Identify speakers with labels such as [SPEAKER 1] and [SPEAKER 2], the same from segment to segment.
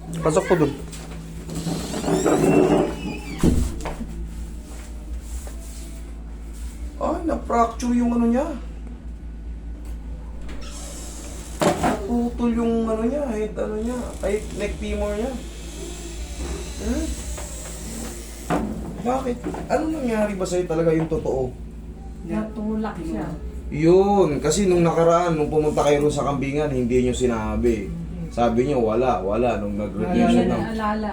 [SPEAKER 1] Pasok ko dun. Ay, na-fracture yung ano niya. Putol yung ano niya, head ano niya, ay neck femur niya. Hmm? Bakit? Ano nangyari ba sa'yo talaga yung totoo?
[SPEAKER 2] Natulak siya.
[SPEAKER 1] Yun, kasi nung nakaraan, nung pumunta kayo ron sa kambingan, hindi nyo sinabi. Sabi nyo, wala. Nung nag-review
[SPEAKER 2] Hindi
[SPEAKER 1] siya
[SPEAKER 2] na
[SPEAKER 1] ng...
[SPEAKER 2] naalala.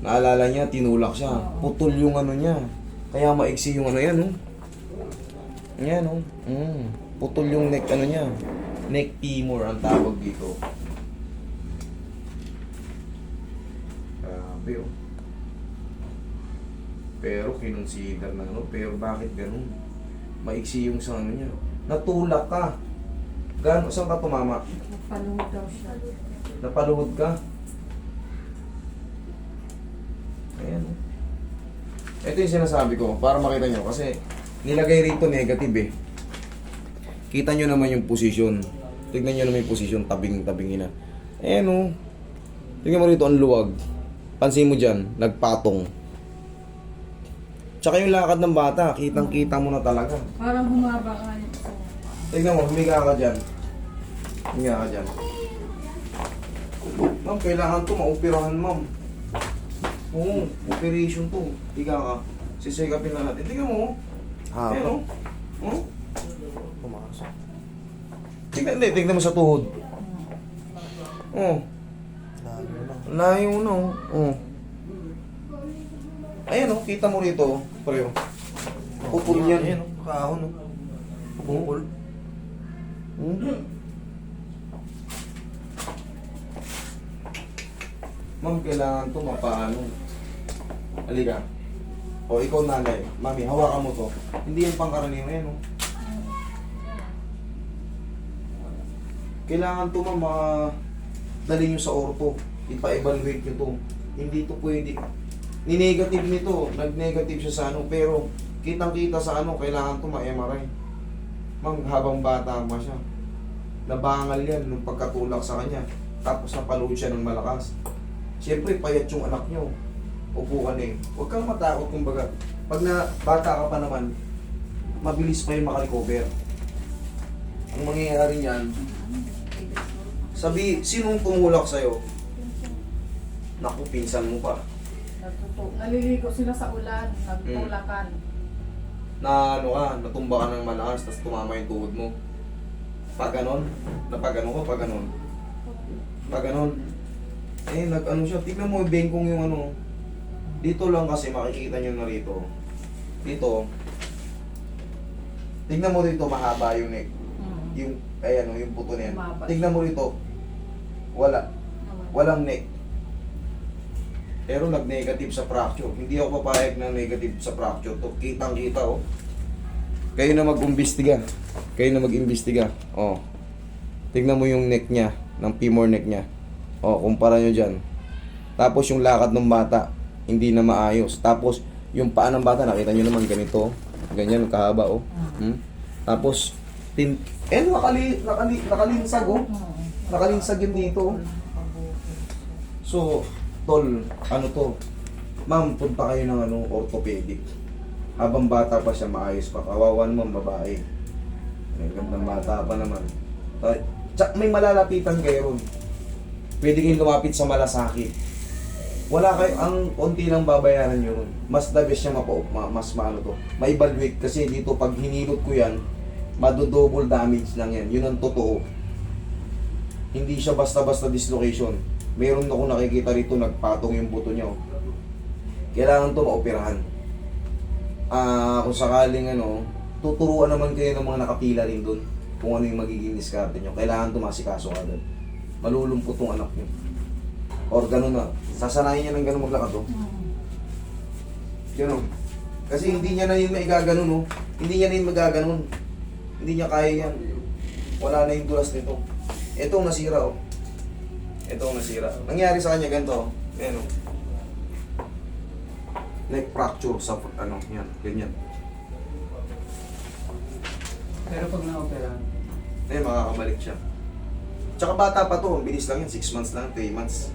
[SPEAKER 1] Naalala niya, tinulak siya. Putol yung ano niya. Kaya maiksi yung ano yan, oh. Yan, oh. Putol yung neck, ano niya. Neck femur ang tawag dito. Grabe, oh. Pero kinonsider na ano, pero bakit ganun? Maiksi yung sa ano niya. Natulak ka. Gano'n, saan ka tumama?
[SPEAKER 2] Napaluhod daw siya.
[SPEAKER 1] Napaluhod ka? Ayan. Oh. Ito yung sinasabi ko, para makita nyo. Kasi nilagay rito negative eh. Kita nyo naman yung posisyon. Tignan nyo naman yung posisyon, tabing-tabingin na. Ayan o. Tignan mo rito, ang luwag. Pansin mo dyan, nagpatong. Tsaka yung lakad ng bata, kitang-kita mo na talaga.
[SPEAKER 2] Parang humaba ka yun.
[SPEAKER 1] Tignan mo, humiga ka dyan. Humiga ka dyan. Ma'am, kailangan to maoperahan, ma'am. Oo, operation to. Higa ka. Sisigapin na natin. Tignan mo. Ayan o. Oh.
[SPEAKER 3] Pumasok.
[SPEAKER 1] Tignan mo sa tuhod. Oh.
[SPEAKER 3] Layo na.
[SPEAKER 1] Layo na oh. Oh. Ayan oh, kita mo rito, preo. Pupul yan.
[SPEAKER 3] Ayan, oh, kahon. Oh. Pupul.
[SPEAKER 1] Ma'am, kailangan to mapaano. Halika. O, ikaw nanay. Mami, hawakan mo to. Hindi yan pangkaraniwan yan oh. Kailangan to ma'am, dali nyo sa orto. Ipa-evaluate nyo to. Hindi to pwede. Ni-negative nito. Nag-negative siya sa ano. Pero, kitang-kita sa ano, kailangan to ma-MRI. Ma'am, habang bata pa siya. Nabangal yan nung pagkatulak sa kanya. Tapos napaload siya ng malakas. Siyempre, payat yung anak nyo. Upo ka na eh. Huwag kang matakot kumbaga. Pag na bata ka pa naman, mabilis pa yung makarecover. Ang mangyayari niyan, sinong tumulak sa'yo? Naku, pinsan mo pa.
[SPEAKER 2] Naliligo sila sa ulan, nagtulakan.
[SPEAKER 1] Na ano ka, natumba ka ng malakas, tapos tumama yung tuhod mo. Pag ganon, napag ano ko, pag ganon. Pag ganon, nag-ano siya, tignan mo yung bengkong yung ano. Dito lang kasi makikita nyo na rito. Dito, tignan mo rito, mahaba yung neck. Yung, yung buto na yan.
[SPEAKER 2] Mahaba.
[SPEAKER 1] Tignan mo rito, walang neck. Pero nag-negative sa fracture. Hindi ako papayag na negative sa fracture. To kitang-kita oh. Kayo na mag-imbestiga. Kayo na mag-imbestiga. Oh. Tignan mo yung neck niya, ng femur neck niya. Oh, kumpara nyo dyan. Tapos yung lakad ng bata, hindi na maayos. Tapos yung paa ng bata, nakita nyo naman ganito. Ganyan, kahaba oh. Tapos, nakalinsag oh. Nakalinsag yun dito oh. So, tol, ano to? Ma'am, punta kayo ng orthopedic. Habang bata pa siya, maayos pa. Kawawa naman babae. May gandang bata pa naman. May malalapitan kayo ron. Pwede kayong lumapit sa malasakit. Wala kayo, ang konti lang babayaran nyo ron. Mas the best siya mas maano to. May evaluate kasi dito pag hinilot ko yan, madodouble damage lang yan. Yun ang totoo. Hindi siya basta-basta dislocation. Meron ako nakikita rito, nagpatong yung buto niya. Oh. Kailangan to maoperahan. Kung sakaling tuturuan naman kayo ng mga nakapila rin doon kung ano yung magiging diskarte nyo. Kailangan to masikaso ka doon. Malulumpot tong anak nyo. Or gano'n na. Sasanayin niya ng gano'n maglakad. Oh. Yun oh. Kasi hindi niya na yun maigaganon. Oh. Hindi niya na yun magaganon. Hindi niya kaya yan. Wala na yung dulas nito. Itong nasira oh. Itong nasira. Nangyari sa kanya ganito. Ayan o. Neck fracture sa yan. Ganyan.
[SPEAKER 3] Pero pag na-operahan,
[SPEAKER 1] Makakabalik siya. Tsaka bata pa to. Bilis lang yan. 6 months lang. 3 months.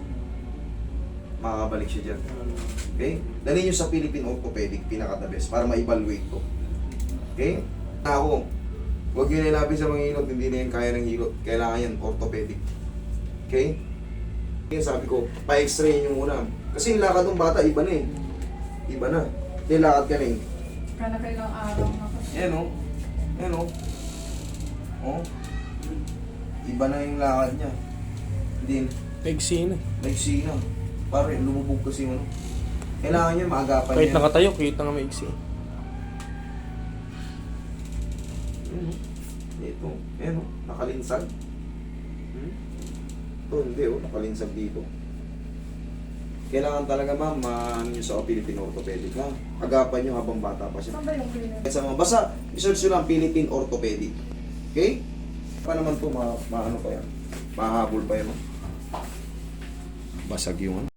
[SPEAKER 1] makakabalik siya dyan. Okay? Dali nyo sa Philippine Orthopedic, pinaka-the best, para ma-evaluate ko. Okay? Ako, huwag nyo nilapin sa mga hilot, hindi na yan kaya ng hilot. Kailangan yan orthopedic. Okay? Yung sabi ko, pa-x-ray nyo muna. Kasi yung lakad ng bata, iba na eh. Iba na. Yung lakad ka na eh.
[SPEAKER 2] Kaya kailang araw na kasi.
[SPEAKER 1] Yan o. Yan o. Oh. Iba na yung lakad niya. Hindi,
[SPEAKER 3] Paigsi na.
[SPEAKER 1] nagsina. Pare, lumubog kasi yung ano. Kailangan niya maagapan
[SPEAKER 3] Kahit
[SPEAKER 1] niya.
[SPEAKER 3] nakatayo, kita nga maigsi.
[SPEAKER 1] Ito. Ayan o. Nakalinsag. Ito hindi o. Nakalinsag dito. Kailangan talaga ma'am, maano nyo sa Philippine Orthopedic ha. Agapan nyo habang bata pa siya.
[SPEAKER 2] Saan ba yung clinic?
[SPEAKER 1] Sa mga basta, i-search nyo lang Philippine Orthopedic. Okay? Pa naman to, maano pa yan. Mahabol pa yan. Basag yung ano.